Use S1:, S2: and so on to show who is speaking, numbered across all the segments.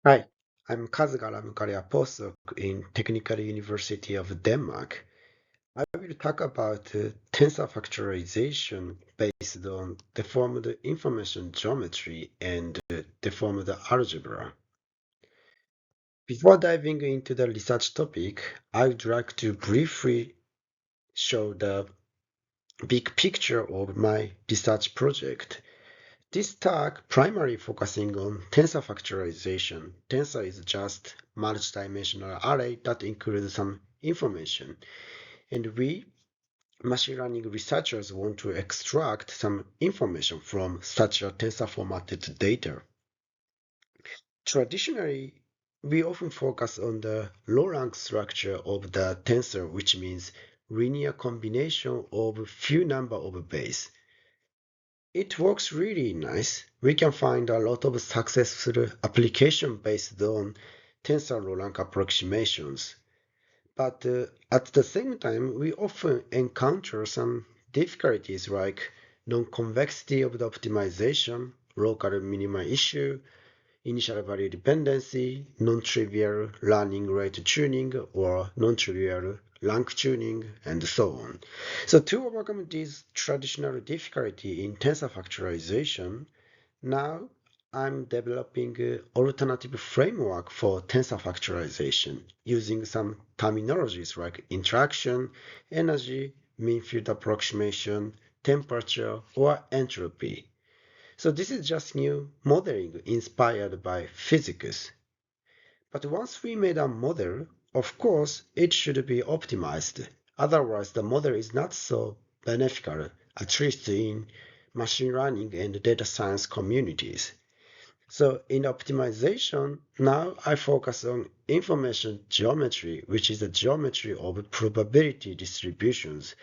S1: Hi, I'm Kazugara Mukare, a postdoc in Technical University of Denmark. I will talk about tensor factorization based on deformed information geometry and deformed algebra. Before diving into the research topic, I would like to briefly show the big picture of my research project. This talk primarily focusing on tensor factorization. Tensor is just multidimensional array that includes some information. And we, machine learning researchers, want to extract some information from such a tensor formatted data. Traditionally, we often focus on the low-rank structure of the tensor, which means linear combination of few number of base. It works really nice. We can find a lot of successful application based on tensor low-rank approximations. But at the same time, we often encounter some difficulties like non-convexity of the optimization, local minima issue, initial value dependency, non-trivial learning rate tuning, or non-trivial rank tuning, and so on. So to overcome this traditional difficulty in tensor factorization, now I'm developing an alternative framework for tensor factorization using some terminologies like interaction, energy, mean field approximation, temperature, or entropy. So this is just new modeling inspired by physics. But once we made a model, of course, it should be optimized. Otherwise, the model is not so beneficial, at least in machine learning and data science communities. So in optimization, now I focus on information geometry, which is the geometry of probability distributions.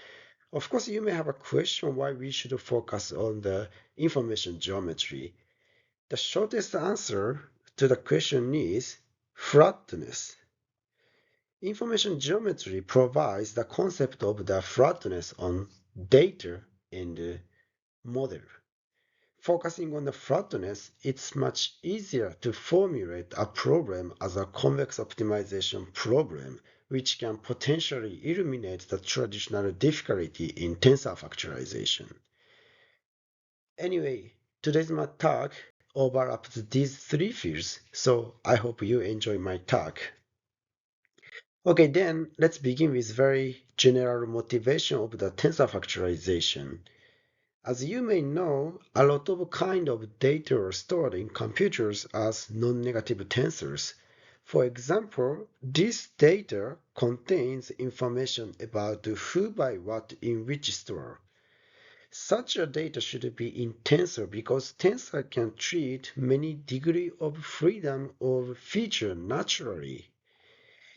S1: Of course, you may have a question why we should focus on the information geometry. The shortest answer to the question is flatness. Information geometry provides the concept of the flatness on data and model. Focusing on the flatness, it's much easier to formulate a problem as a convex optimization problem, which can potentially eliminate the traditional difficulty in tensor factorization. Anyway, today's my talk overlaps these three fields, so I hope you enjoy my talk. Okay, then let's begin with very general motivation of the tensor factorization. As you may know, a lot of kind of data are stored in computers as non-negative tensors. For example, this data contains information about who buy what in which store. Such a data should be in tensor because tensor can treat many degree of freedom of feature naturally.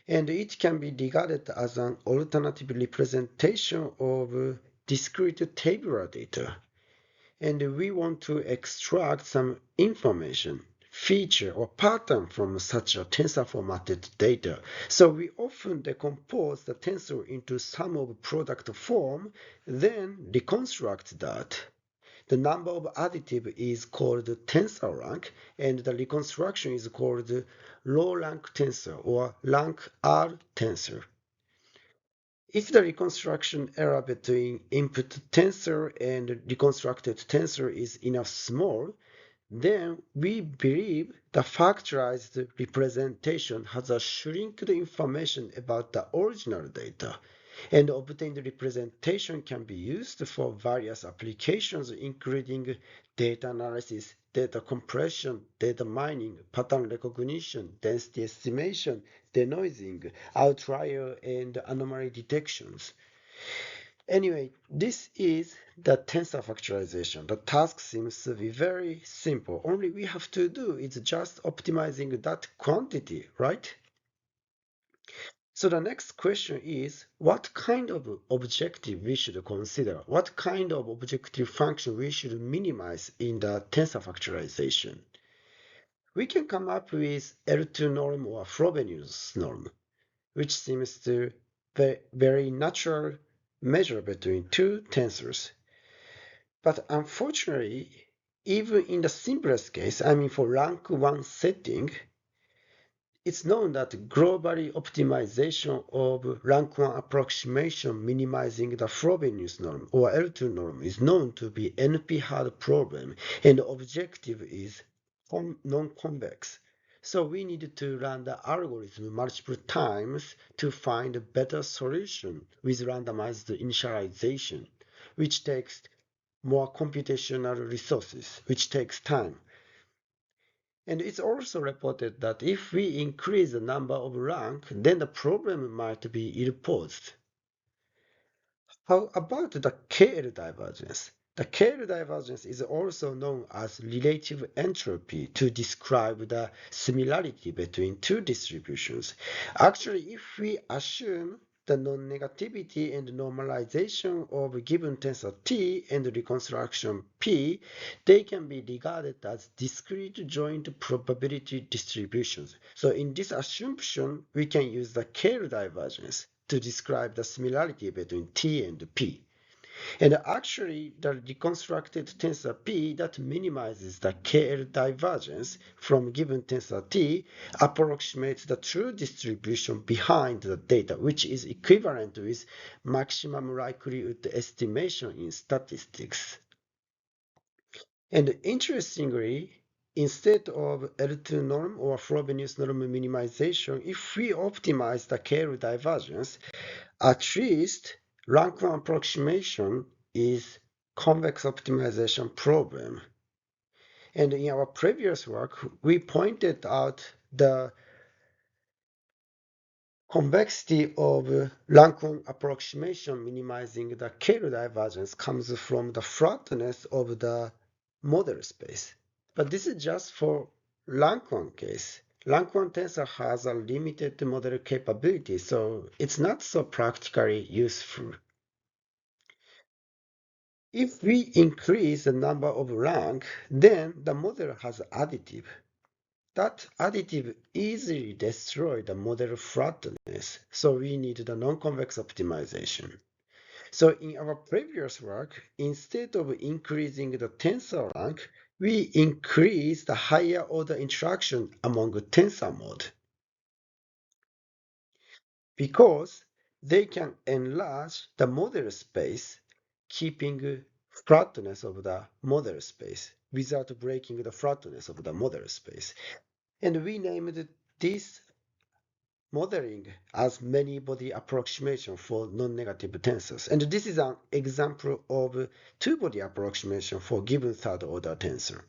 S1: And it can be regarded as an alternative representation of discrete tabular data. And we want to extract some information, feature, or pattern from such a tensor formatted data. So we often decompose the tensor into sum of product form, then reconstruct that. The number of additive is called tensor rank, and the reconstruction is called low rank tensor or rank R tensor. If the reconstruction error between input tensor and reconstructed tensor is enough small, then we believe the factorized representation has a shrinked information about the original data, and obtained representation can be used for various applications including data analysis, data compression, data mining, pattern recognition, density estimation, denoising, outlier, and anomaly detections. Anyway, this is the tensor factorization. The task seems to be very simple. Only we have to do is just optimizing that quantity, right? So the next question is, what kind of objective we should consider? What kind of objective function we should minimize in the tensor factorization? We can come up with L2 norm or Frobenius norm, which seems to be very natural measure between two tensors. But unfortunately, even in the simplest case, I mean for rank 1 setting, It's known that globally optimization of rank 1 approximation minimizing the Frobenius norm or L2 norm is known to be NP-hard problem, and the objective is non-convex. So we need to run the algorithm multiple times to find a better solution with randomized initialization, which takes more computational resources, which takes time. And it's also reported that if we increase the number of rank, then the problem might be ill-posed. How about the KL divergence? The KL divergence is also known as relative entropy to describe the similarity between two distributions. Actually, if we assume the non-negativity and normalization of a given tensor T and reconstruction P, they can be regarded as discrete joint probability distributions. So in this assumption, we can use the KL divergence to describe the similarity between T and P. And actually, the reconstructed tensor P that minimizes the KL divergence from given tensor T approximates the true distribution behind the data, which is equivalent with maximum likelihood estimation in statistics. And interestingly, instead of L2 norm or Frobenius norm minimization, if we optimize the KL divergence, at least rank 1 approximation is convex optimization problem. And in our previous work, we pointed out the convexity of rank 1 approximation minimizing the KL divergence comes from the flatness of the model space. But this is just for rank 1 case. Rank 1 tensor has a limited model capability, so it's not so practically useful. If we increase the number of rank, then the model has additive. That additive easily destroys the model flatness, so we need the non-convex optimization. So in our previous work, instead of increasing the tensor rank, we increase the higher order interaction among tensor mode because they can enlarge the model space, keeping flatness of the model space without breaking the flatness of the model space. And we named this modeling as many-body approximation for non-negative tensors. And this is an example of two-body approximation for given third-order tensor.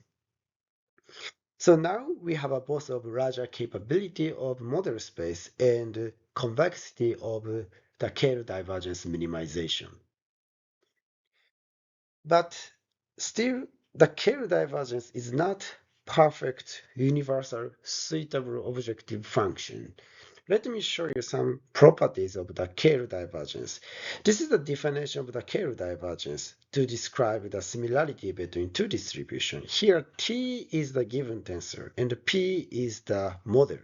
S1: So now we have a both of larger capability of model space and convexity of the KL divergence minimization. But still, the KL divergence is not perfect, universal, suitable objective function. Let me show you some properties of the KL divergence. This is the definition of the KL divergence to describe the similarity between two distributions. Here, T is the given tensor and P is the model.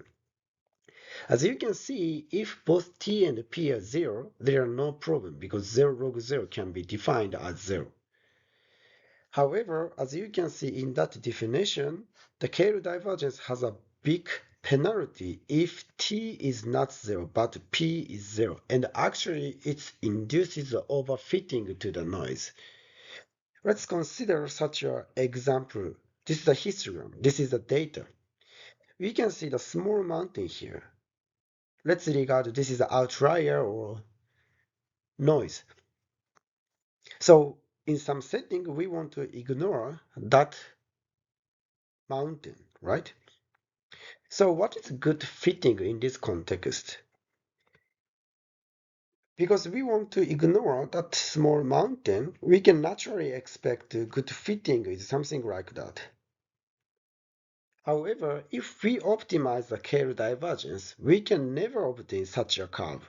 S1: As you can see, if both T and P are 0, there are no problem because 0 log 0 can be defined as 0. However, as you can see in that definition, the KL divergence has a big penalty if T is not 0 but P is 0, and actually it induces the overfitting to the noise. Let's consider such an example. This is a histogram. This is the data. We can see the small mountain here. Let's regard this is an outlier or noise. So in some setting, we want to ignore that mountain, right? So what is good fitting in this context? Because we want to ignore that small mountain, we can naturally expect good fitting is something like that. However, if we optimize the KL divergence, we can never obtain such a curve.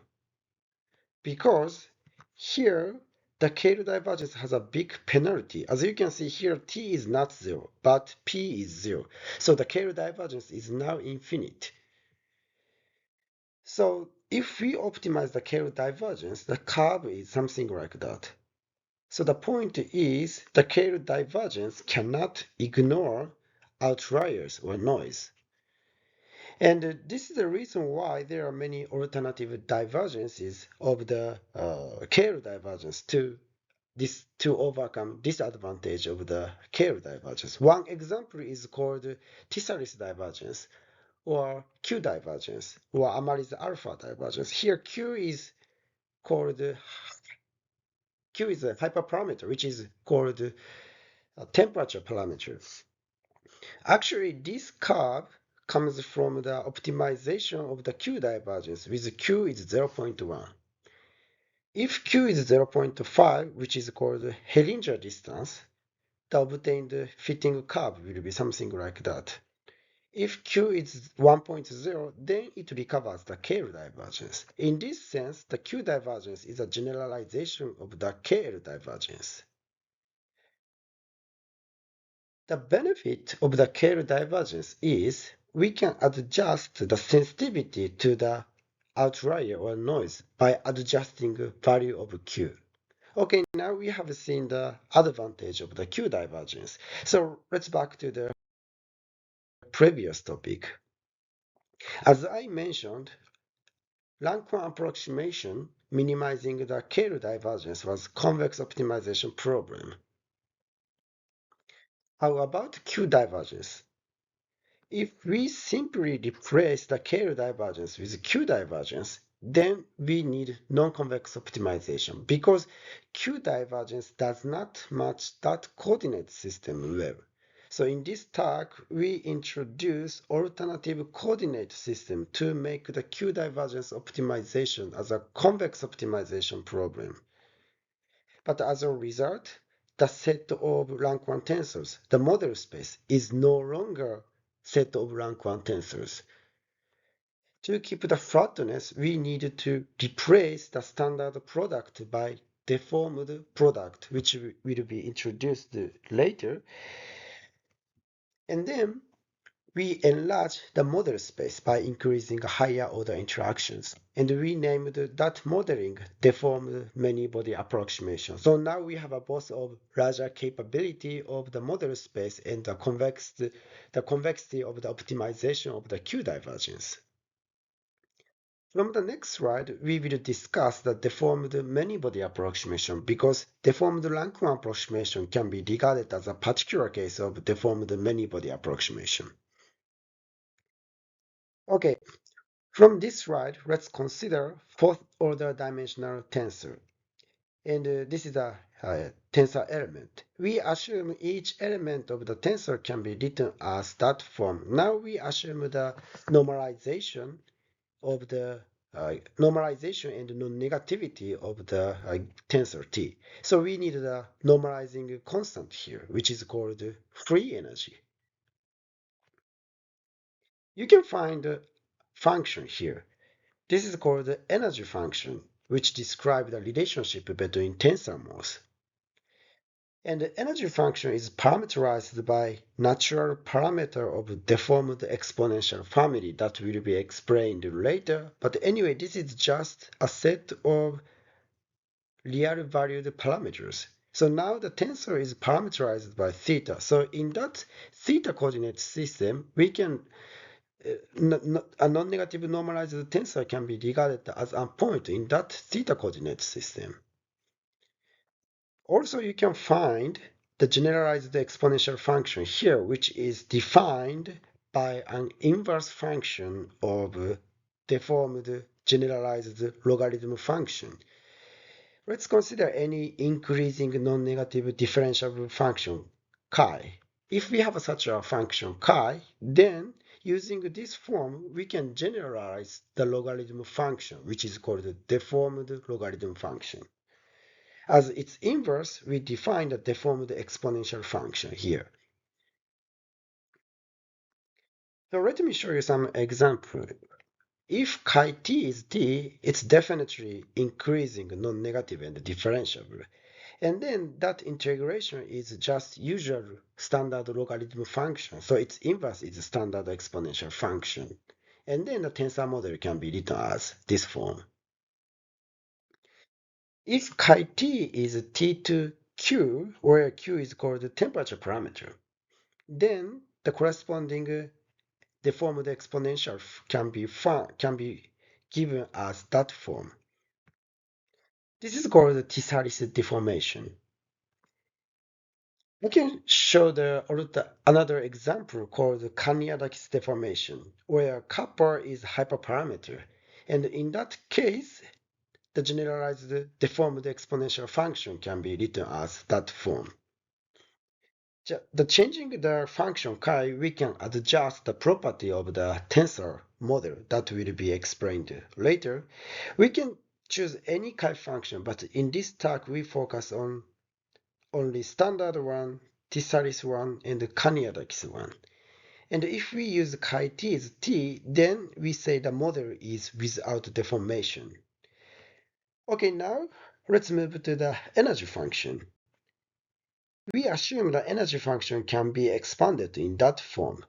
S1: Because here, the KL divergence has a big penalty. As you can see here, T is not 0, but P is 0. So the KL divergence is now infinite. So if we optimize the KL divergence, the curve is something like that. So the point is the KL divergence cannot ignore outliers or noise. And this is the reason why there are many alternative divergences of the Kerr divergence to overcome disadvantage of the Kerr divergence. One example is called Tissaris divergence or Q divergence or Amaris alpha divergence. Here called Q is a hyperparameter which is called temperature parameter. Actually, this curve comes from the optimization of the Q divergence with Q is 0.1. If Q is 0.5, which is called Hellinger distance, the obtained fitting curve will be something like that. If Q is 1.0, then it recovers the KL divergence. In this sense, the Q divergence is a generalization of the KL divergence. The benefit of the KL divergence is we can adjust the sensitivity to the outlier or noise by adjusting value of Q. Okay, now we have seen the advantage of the Q divergence. So let's back to the previous topic. As I mentioned, rank 1 approximation minimizing the KL divergence was convex optimization problem. How about Q divergence? If we simply replace the KL divergence with Q divergence, then we need non-convex optimization because Q divergence does not match that coordinate system well. So in this talk, we introduce alternative coordinate system to make the Q divergence optimization as a convex optimization problem. But as a result, the set of rank 1 tensors, the model space, is no longer set of rank 1 tensors. To keep the flatness, we need to replace the standard product by deformed product, which will be introduced later. And then we enlarge the model space by increasing higher order interactions. And we named that modeling deformed many-body approximation. So now we have a both of larger capability of the model space and the convexity of the optimization of the Q divergence. From the next slide, we will discuss the deformed many-body approximation because deformed rank 1 approximation can be regarded as a particular case of deformed many-body approximation. Okay, from this slide, let's consider fourth-order dimensional tensor. And this is a tensor element. We assume each element of the tensor can be written as that form. Now we assume the normalization of the normalization and non-negativity of the tensor T. So we need the normalizing constant here, which is called free energy. You can find a function here. This is called the energy function, which describes the relationship between tensor modes. And the energy function is parameterized by natural parameter of deformed exponential family that will be explained later. But anyway, this is just a set of real valued parameters. So now the tensor is parameterized by theta. So in that theta coordinate system, we can a non-negative normalized tensor can be regarded as a point in that theta coordinate system. Also, you can find the generalized exponential function here, which is defined by an inverse function of deformed generalized logarithm function. Let's consider any increasing non-negative differentiable function, chi. If we have such a function, chi, then using this form, we can generalize the logarithm function, which is called the deformed logarithm function. As its inverse, we define the deformed exponential function here. So let me show you some example. If chi t is t, it's definitely increasing non-negative and differentiable. And then that integration is just usual standard logarithm function. So its inverse is a standard exponential function. And then the tensor model can be written as this form. If chi t is t to q, where q is called the temperature parameter, then the corresponding deformed exponential can be given as that form. This is called Tissaris deformation. I can show another example called Kaniadakis deformation, where kappa is hyperparameter, and in that case, the generalized deformed exponential function can be written as that form. The changing the function chi, we can adjust the property of the tensor model that will be explained later. We can choose any chi function, but in this talk we focus on only standard one, Tissaris one, and Kaniadakis one. And if we use chi t as t, then we say the model is without deformation. Okay, now let's move to the energy function. We assume the energy function can be expanded in that form.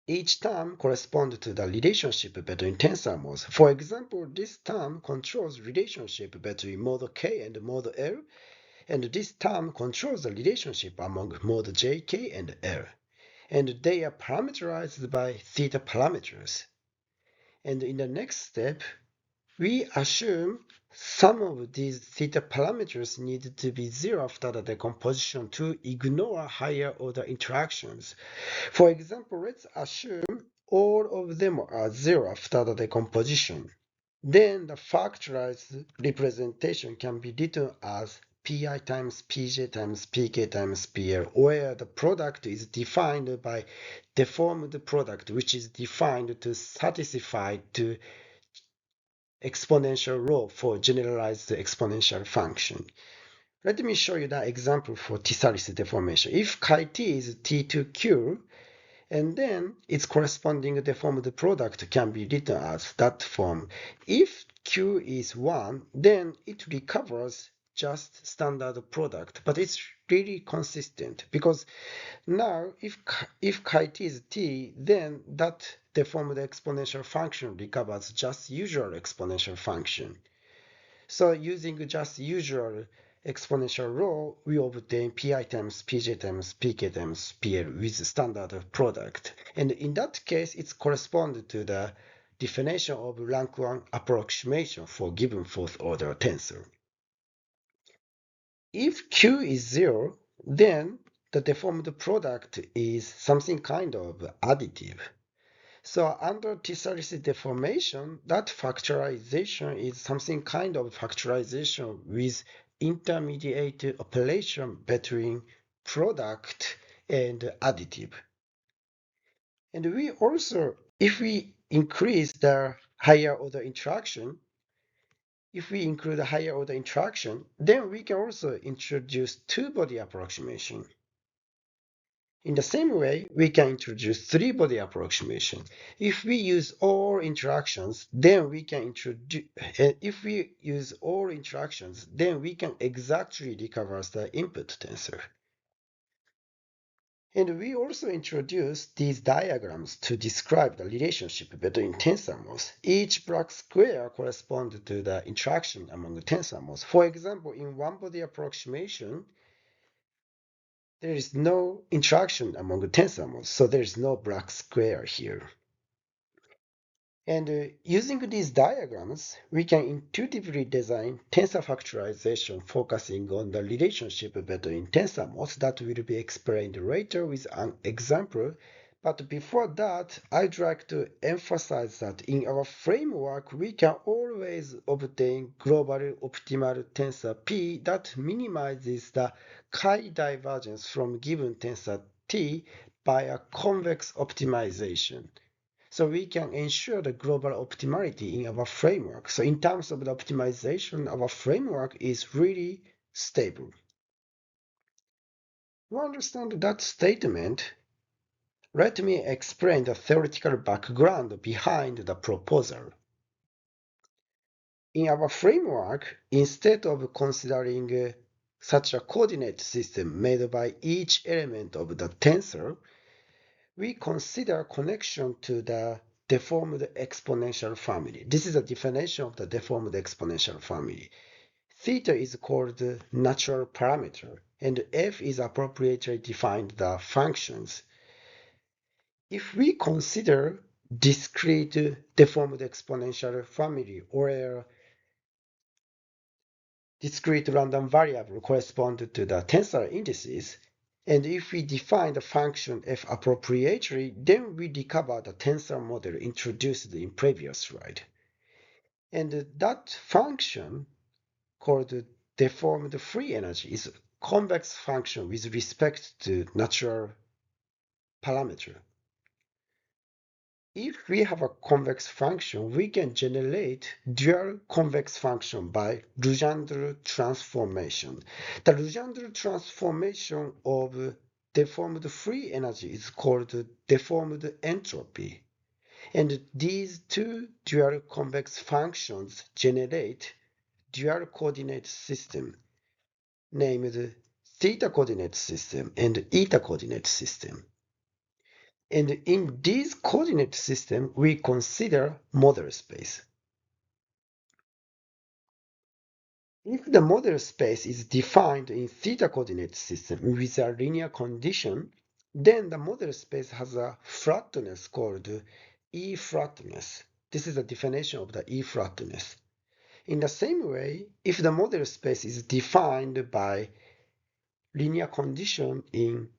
S1: Each term corresponds to the relationship between tensor modes. For example, this term controls relationship between mode K and mode L, and this term controls the relationship among mode J, K, and L. And they are parameterized by theta parameters. And in the next step, we assume some of these theta parameters need to be zero after the decomposition to ignore higher order interactions. For example, let's assume all of them are zero after the decomposition. Then the factorized representation can be written as Pi times Pj times Pk times Pl, where the product is defined by deformed product, which is defined to satisfy to exponential rho for generalized exponential function. Let me show you that example for Tissaris deformation. If chi t is t2q, and then its corresponding deformed product can be written as that form. If q is 1, then it recovers just standard product, but it's really consistent because now if chi t is t, then that deformed exponential function recovers just usual exponential function. So using just usual exponential rho, we obtain Pi times Pj times Pk times Pl with standard product. And in that case, it corresponds to the definition of rank 1 approximation for given fourth order tensor. If Q is 0, then the deformed product is something kind of additive. So under Tissaris deformation, that factorization is something kind of factorization with intermediate operation between product and additive. And we also, if we increase the higher order interaction, if we include a higher order interaction, then we can also introduce two-body approximation. In the same way, we can introduce three-body approximation. If we use all interactions, then we can exactly recover the input tensor. And we also introduce these diagrams to describe the relationship between tensor modes. Each black square corresponds to the interaction among the tensor modes. For example, in one-body approximation, there is no interaction among the tensor modes, so there is no black square here. And using these diagrams, we can intuitively design tensor factorization focusing on the relationship between tensor modes that will be explained later with an example. But before that, I'd like to emphasize that in our framework, we can always obtain global optimal tensor P that minimizes the chi divergence from given tensor T by a convex optimization. So we can ensure the global optimality in our framework. So in terms of the optimization, our framework is really stable. To understand that statement, let me explain the theoretical background behind the proposal. In our framework, instead of considering such a coordinate system made by each element of the tensor, we consider connection to the deformed exponential family. This is a definition of the deformed exponential family. Theta is called the natural parameter, and f is appropriately defined the functions. If we consider discrete deformed exponential family or a discrete random variable corresponding to the tensor indices, and if we define the function f appropriately, then we recover the tensor model introduced in previous slide. And that function, called deformed free energy, is a convex function with respect to natural parameter. If we have a convex function, we can generate dual convex function by Legendre transformation. The Legendre transformation of deformed free energy is called deformed entropy. And these two dual convex functions generate dual coordinate system named theta coordinate system and eta coordinate system. And in this coordinate system, we consider model space. If the model space is defined in theta coordinate system with a linear condition, then the model space has a flatness called E flatness. This is the definition of the E flatness. In the same way, if the model space is defined by linear condition in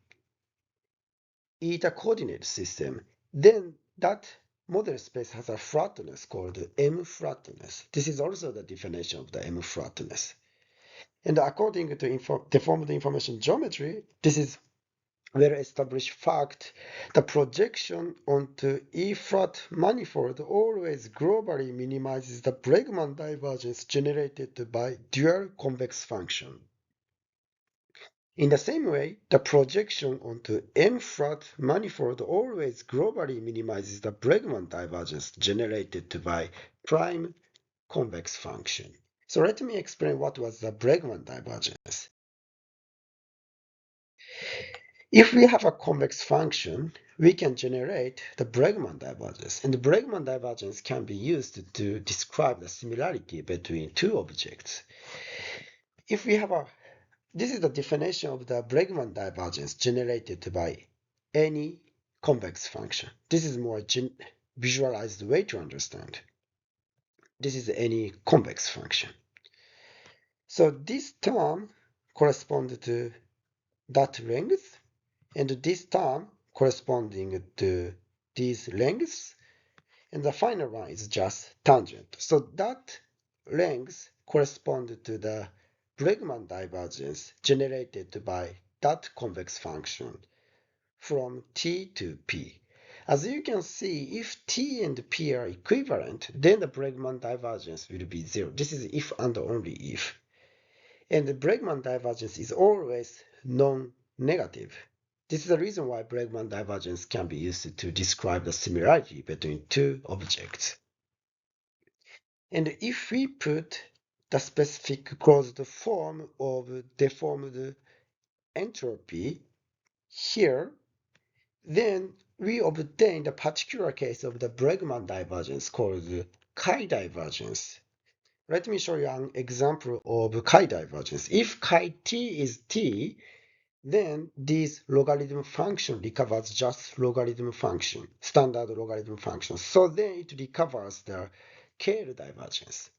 S1: eta coordinate system, then that model space has a flatness called M flatness. This is also the definition of the M flatness. And according to deformed information geometry, this is well-established fact. The projection onto E-flat manifold always globally minimizes the Bregman divergence generated by dual convex function. In the same way, the projection onto M-flat manifold always globally minimizes the Bregman divergence generated by prime convex function. So let me explain what was the Bregman divergence. If we have a convex function, we can generate the Bregman divergence, and the Bregman divergence can be used to describe the similarity between two objects. If we have a This is the definition of the Bregman divergence generated by any convex function. This is more visualized way to understand. This is any convex function. So this term corresponds to that length, and this term corresponding to these lengths, and the final one is just tangent. So that length corresponds to the Bregman divergence generated by that convex function from T to P. As you can see, if T and P are equivalent, then the Bregman divergence will be zero. This is if and only if. And the Bregman divergence is always non-negative. This is the reason why Bregman divergence can be used to describe the similarity between two objects. And if we put the specific closed form of deformed entropy here, then we obtain the particular case of the Bregman divergence called chi divergence. Let me show you an example of chi divergence. If chi t is t, then this logarithm function recovers just logarithm function, standard logarithm function. So then it recovers the KL divergence.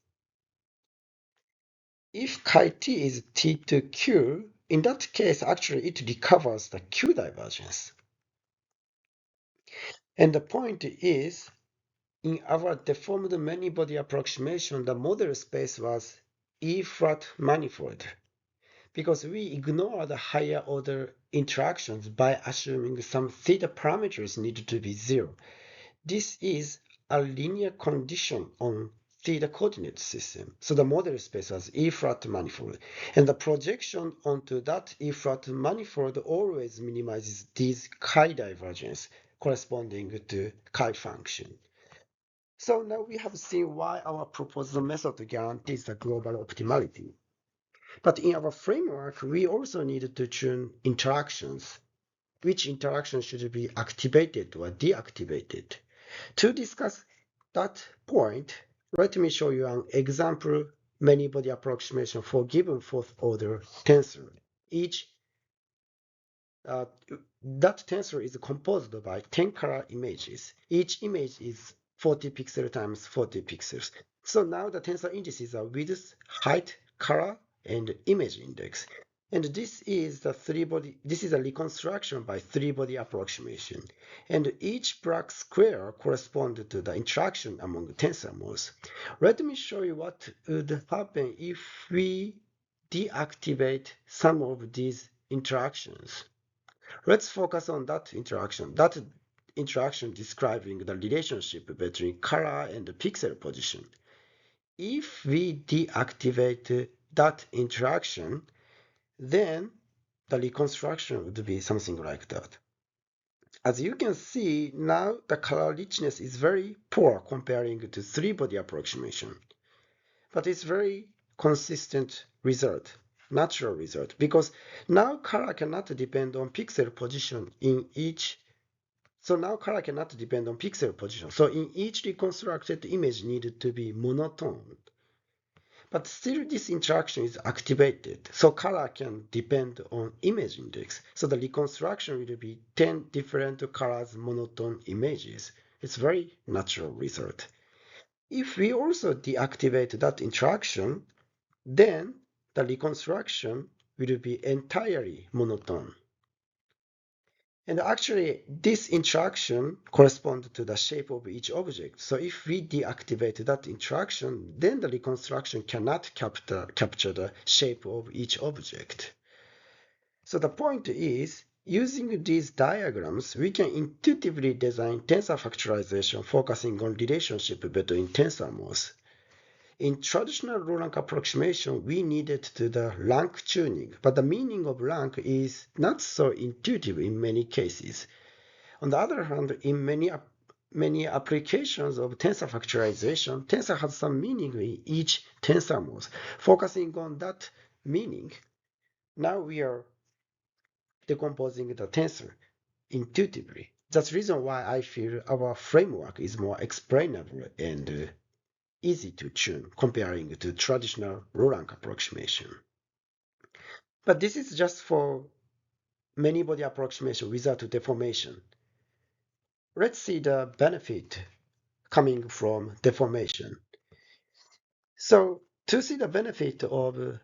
S1: If chi t is t to q, in that case, actually it recovers the q divergence. And the point is, in our deformed many-body approximation, the model space was E-flat manifold because we ignore the higher order interactions by assuming some theta parameters need to be zero. This is a linear condition on theta coordinate system. So the model space was E-flat manifold. And the projection onto that E-flat manifold always minimizes this chi divergence corresponding to chi function. So now we have seen why our proposed method guarantees the global optimality. But in our framework, we also need to tune interactions. Which interaction should be activated or deactivated? To discuss that point, let me show you an example many-body approximation for given fourth-order tensor. Each uh, that tensor is composed by 10 color images. Each image is 40 pixels times 40 pixels. So now the tensor indices are width, height, color, and image index. And this is a reconstruction by three-body approximation. And each black square corresponds to the interaction among tensor modes. Let me show you what would happen if we deactivate some of these interactions. Let's focus on that interaction. That interaction describing the relationship between color and pixel position. If we deactivate that interaction, then the reconstruction would be something like that. As you can see, now the color richness is very poor comparing to three-body approximation. But it's very consistent result, natural result, because now color cannot depend on pixel position in each. So now color cannot depend on pixel position. So in each reconstructed image needed to be monotone. But still this interaction is activated. So color can depend on image index. So the reconstruction will be 10 different colors monotone images. It's very natural result. If we also deactivate that interaction, then the reconstruction will be entirely monotone. And actually, this interaction corresponds to the shape of each object. So if we deactivate that interaction, then the reconstruction cannot capture the shape of each object. So the point is, using these diagrams, we can intuitively design tensor factorization focusing on relationship between tensor modes. In traditional row-rank approximation, we needed to the rank tuning, but the meaning of rank is not so intuitive in many cases. On the other hand, in many applications of tensor factorization, tensor has some meaning in each tensor mode. Focusing on that meaning, now we are decomposing the tensor intuitively. That's the reason why I feel our framework is more explainable and easy to tune comparing to traditional row-rank approximation. But this is just for many-body approximation without deformation. Let's see the benefit coming from deformation. So to see the benefit of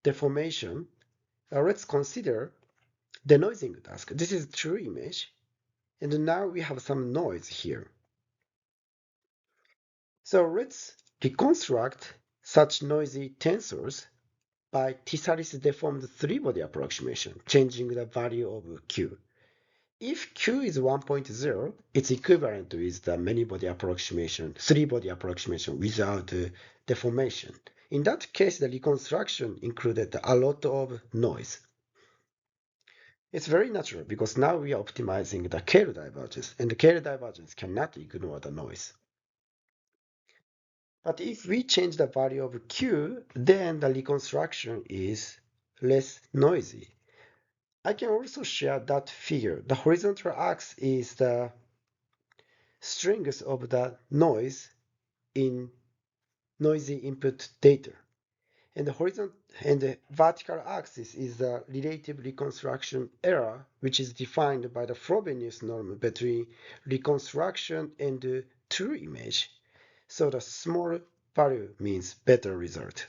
S1: deformation, let's consider the noising task. This is true image, and now we have some noise here. So let's reconstruct such noisy tensors by Tessalis deformed three-body approximation, changing the value of Q. If Q is 1.0, it's equivalent with the many-body approximation, three-body approximation without deformation. In that case, the reconstruction included a lot of noise. It's very natural because now we are optimizing the K divergence, and the K divergence cannot ignore the noise. But if we change the value of Q, then the reconstruction is less noisy. I can also share that figure. The horizontal axis is the strings of the noise in noisy input data. And the vertical axis is the relative reconstruction error, which is defined by the Frobenius norm between reconstruction and the true image. So the small value means better result.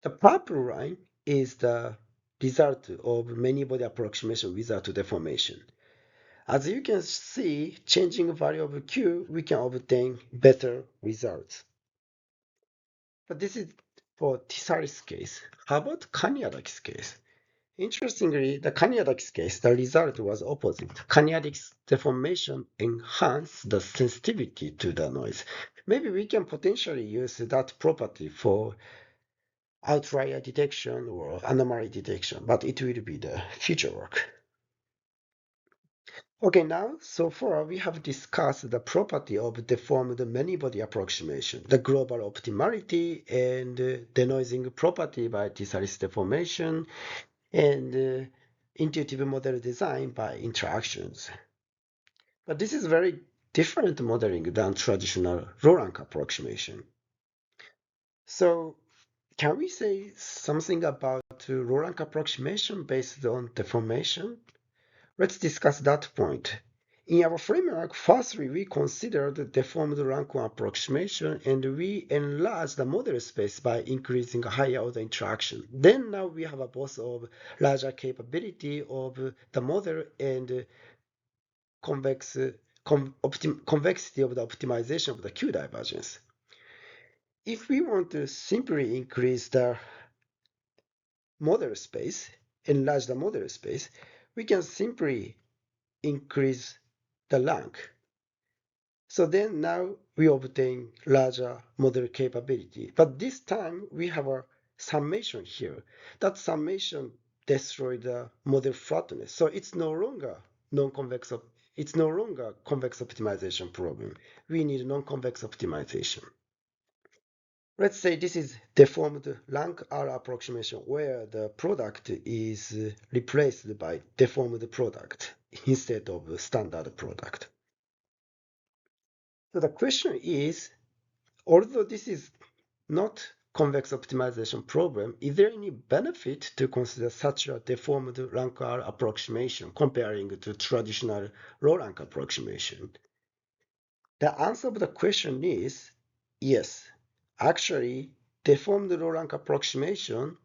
S1: The purple line is the result of many-body approximation without deformation. As you can see, changing value of Q, we can obtain better results. But this is for Tessalis case. How about Kaniadaki's case? Interestingly, the Kaniadaki's case, the result was opposite. Kaniadaki's deformation enhanced the sensitivity to the noise. Maybe we can potentially use that property for outlier detection or anomaly detection, but it will be the future work. Okay, now, so far we have discussed the property of deformed many-body approximation, the global optimality and denoising property by Tessalis deformation, and intuitive model design by interactions. But this is very different modeling than traditional row-rank approximation. So can we say something about about row rank approximation based on deformation? Let's discuss that point. In our framework, firstly, we considered the deformed rank 1 approximation and we enlarged the model space by increasing higher order interaction. Then now we have a both of larger capability of the model and convexity of the optimization of the Q divergence. If we want to simply increase the model space, enlarge the model space, we can simply increase the rank. So then now we obtain larger model capability. But this time we have a summation here. That summation destroyed the model flatness. So it's no longer non-convex. It's no longer convex optimization problem. We need non-convex optimization. Let's say this is deformed rank R approximation where the product is replaced by deformed product instead of standard product. So the question is, although this is not convex optimization problem, is there any benefit to consider such a deformed rank R approximation comparing to traditional row rank approximation? The answer of the question is yes. Actually, deformed row rank approximation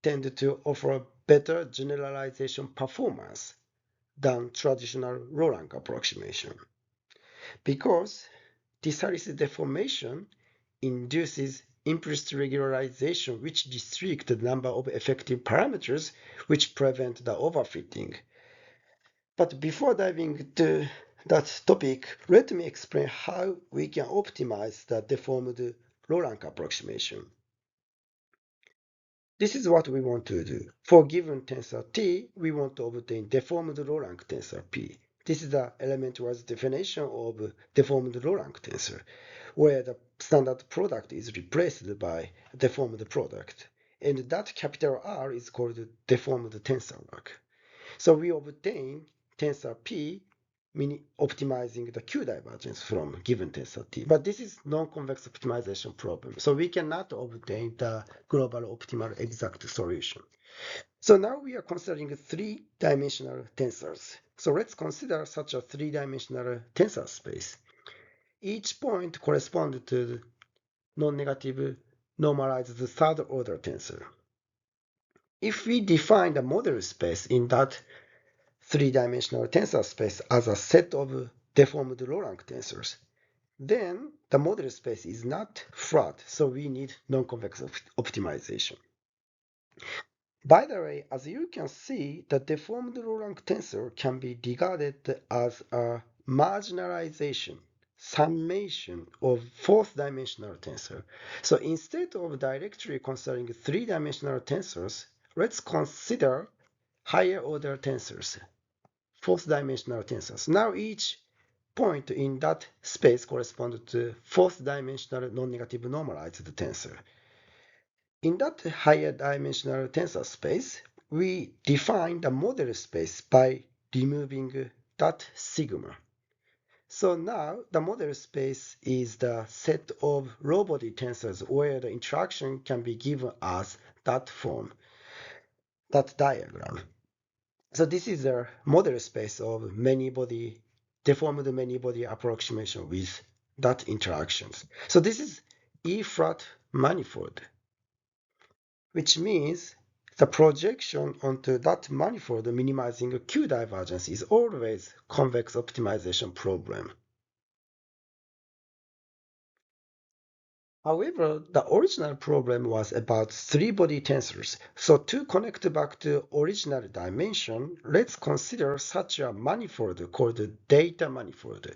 S1: tend to offer better generalization performance than traditional row rank approximation because Tissaris deformation induces implicit regularization which restrict the number of effective parameters which prevent the overfitting. But before diving into that topic, let me explain how we can optimize the deformed row rank approximation. This is what we want to do. For given tensor T, we want to obtain deformed row rank tensor P. This is the elementary definition of deformed row rank tensor, where the standard product is replaced by deformed product. And that capital R is called deformed tensor rank. So we obtain tensor P, meaning optimizing the Q divergence from given tensor T. But this is non-convex optimization problem. So we cannot obtain the global optimal exact solution. So now we are considering three-dimensional tensors. So let's consider such a three-dimensional tensor space. Each point corresponds to non-negative normalized third-order tensor. If we define the model space in that three-dimensional tensor space as a set of deformed row rank tensors, then the model space is not flat, so we need non-convex optimization. By the way, as you can see, the deformed row rank tensor can be regarded as a marginalization, summation of fourth-dimensional tensor. So instead of directly considering three-dimensional tensors, let's consider higher-order tensors, fourth-dimensional tensors. Now each point in that space corresponds to fourth-dimensional non-negative normalized tensor. In that higher dimensional tensor space, we define the model space by removing that sigma. So now the model space is the set of row body tensors where the interaction can be given as that form, that diagram. So this is a model space of many-body, deformed many-body approximation with that interactions. So this is E-flat manifold, which means the projection onto that manifold minimizing Q divergence is always convex optimization problem. However, the original problem was about three-body tensors. So to connect back to original dimension, let's consider such a manifold called data manifold.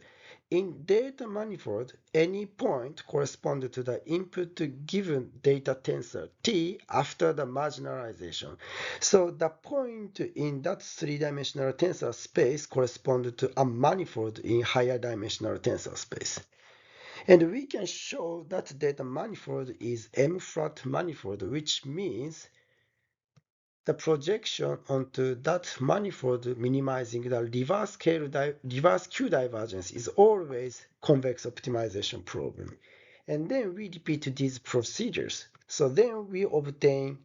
S1: In data manifold, any point corresponds to the input given data tensor T after the marginalization. So the point in that three-dimensional tensor space corresponds to a manifold in higher dimensional tensor space. And we can show that data manifold is M-flat manifold, which means the projection onto that manifold minimizing the reverse Q divergence is always convex optimization problem. And then we repeat these procedures. So then we obtain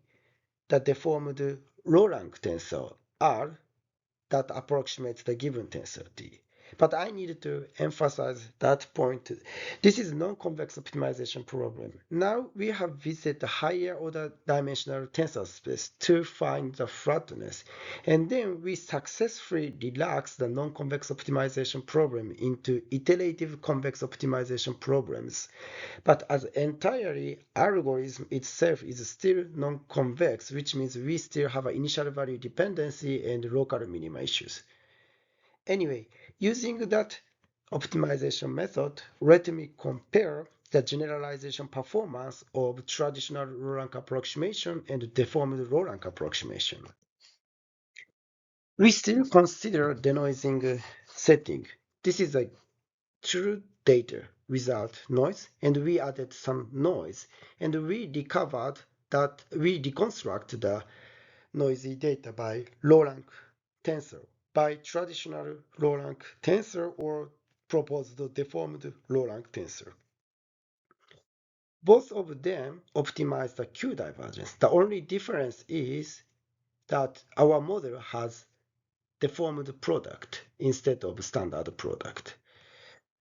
S1: the deformed low-rank tensor R that approximates the given tensor T. But I need to emphasize that point. This is non-convex optimization problem. Now we have visited the higher order dimensional tensor space to find the flatness, and then we successfully relax the non-convex optimization problem into iterative convex optimization problems. But as entirely algorithm itself is still non-convex, which means we still have an initial value dependency and local minima issues. Anyway, using that optimization method, let me compare the generalization performance of traditional low-rank approximation and deformed low-rank approximation. We still consider denoising setting. This is a true data without noise, and we added some noise, and we discovered that we deconstruct the noisy data by low-rank tensor, by traditional low-rank tensor or proposed deformed low-rank tensor. Both of them optimize the Q divergence. The only difference is that our model has deformed product instead of standard product.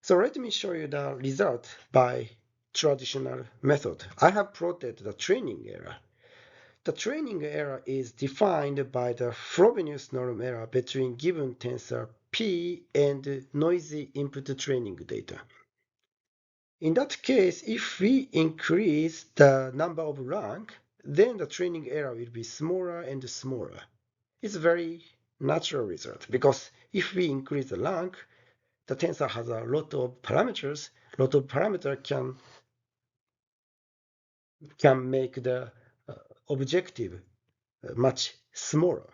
S1: So let me show you the result by traditional method. I have plotted the training error. The training error is defined by the Frobenius norm error between given tensor P and noisy input training data. In that case, if we increase the number of rank, then the training error will be smaller and smaller. It's a very natural result because if we increase the rank, the tensor has a lot of parameters. A lot of parameters can make the objective much smaller.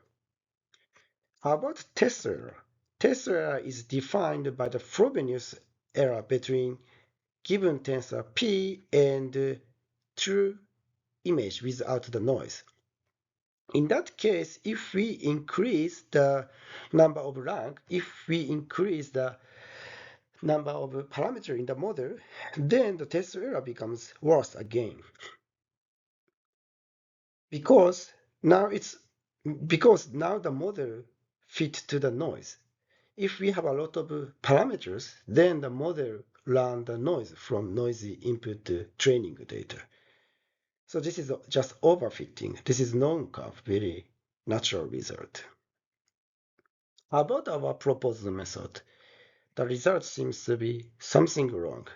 S1: How about test error? Test error is defined by the Frobenius error between given tensor P and true image without the noise. In that case, if we increase the number of rank, if we increase the number of parameters in the model, then the test error becomes worse again. Because now the model fit to the noise. If we have a lot of parameters, then the model learn the noise from noisy input training data. So this is just overfitting. This is non-curve, very natural result. How about our proposed method? The result seems to be something wrong.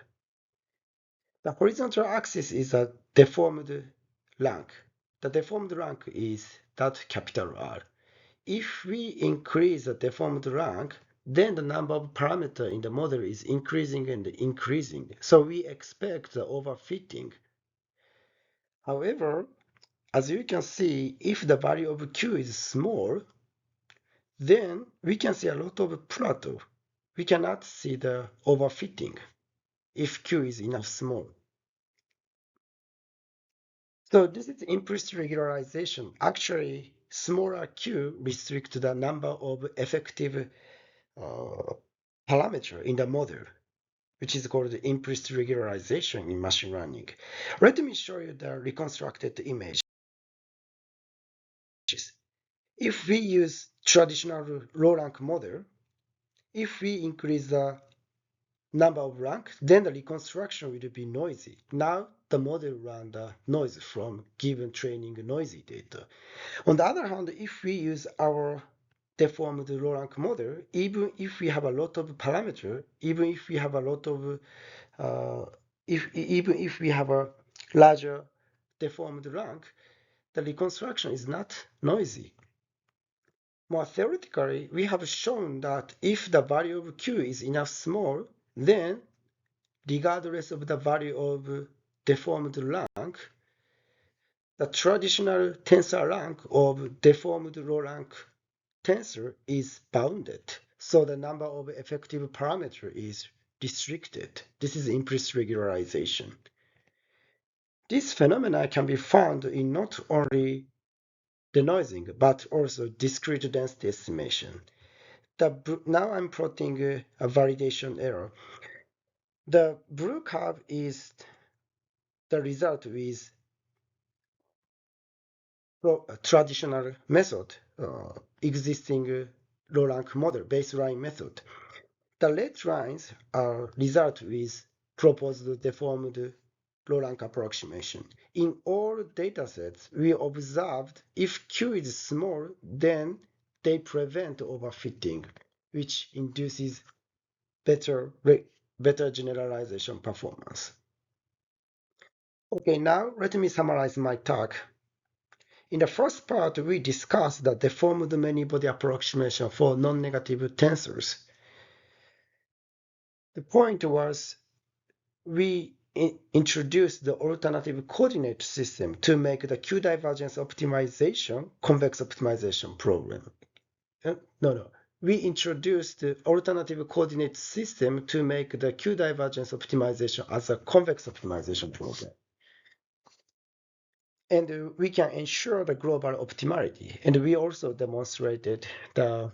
S1: The horizontal axis is a deformed rank. The deformed rank is that capital R. If we increase the deformed rank, then the number of parameters in the model is increasing and increasing. So we expect the overfitting. However, as you can see, if the value of Q is small, then we can see a lot of plateau. We cannot see the overfitting if Q is enough small. So this is implicit regularization. Actually, smaller Q restricts the number of effective parameter in the model, which is called implicit regularization in machine learning. Let me show you the reconstructed image. If we use traditional low rank model, if we increase the number of rank, then the reconstruction will be noisy. Now the model run the noise from given training noisy data. On the other hand, if we use our deformed low rank model, even if we have a lot of parameter, even if we have a lot of even if we have a larger deformed rank, the reconstruction is not noisy. More theoretically, we have shown that if the value of Q is enough small, then regardless of the value of deformed rank, the traditional tensor rank of deformed low rank tensor is bounded. So the number of effective parameter is restricted. This is implicit regularization. This phenomena can be found in not only denoising, but also discrete density estimation. Now I'm plotting a validation error. The blue curve is the result with traditional method, existing low-rank model, baseline method. The red lines are result with proposed deformed low-rank approximation. In all datasets, we observed if Q is small, then they prevent overfitting, which induces better generalization performance. Okay, now let me summarize my talk. In the first part, we discussed the deformed many-body approximation for non-negative tensors. The point was we introduced the alternative coordinate system to make the Q divergence optimization convex optimization problem. No. We introduced the alternative coordinate system to make the Q divergence optimization as a convex optimization problem. And we can ensure the global optimality. And we also demonstrated the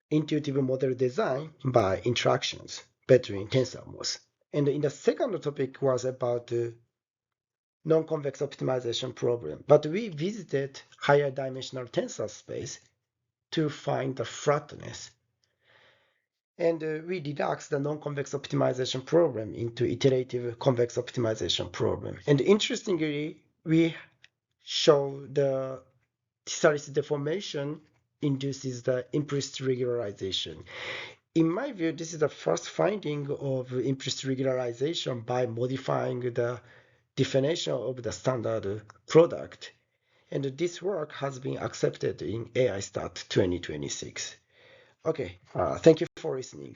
S1: intuitive model design by interactions between tensor modes. And in the second topic was about the non-convex optimization problem. But we visited higher dimensional tensor space to find the flatness. And we deduced the non-convex optimization problem into iterative convex optimization problem. And interestingly, we show the Tissaris deformation induces the implicit regularization. In my view, this is the first finding of implicit regularization by modifying the definition of the standard product. And this work has been accepted in AI Stat 2026. Okay, thank you for listening.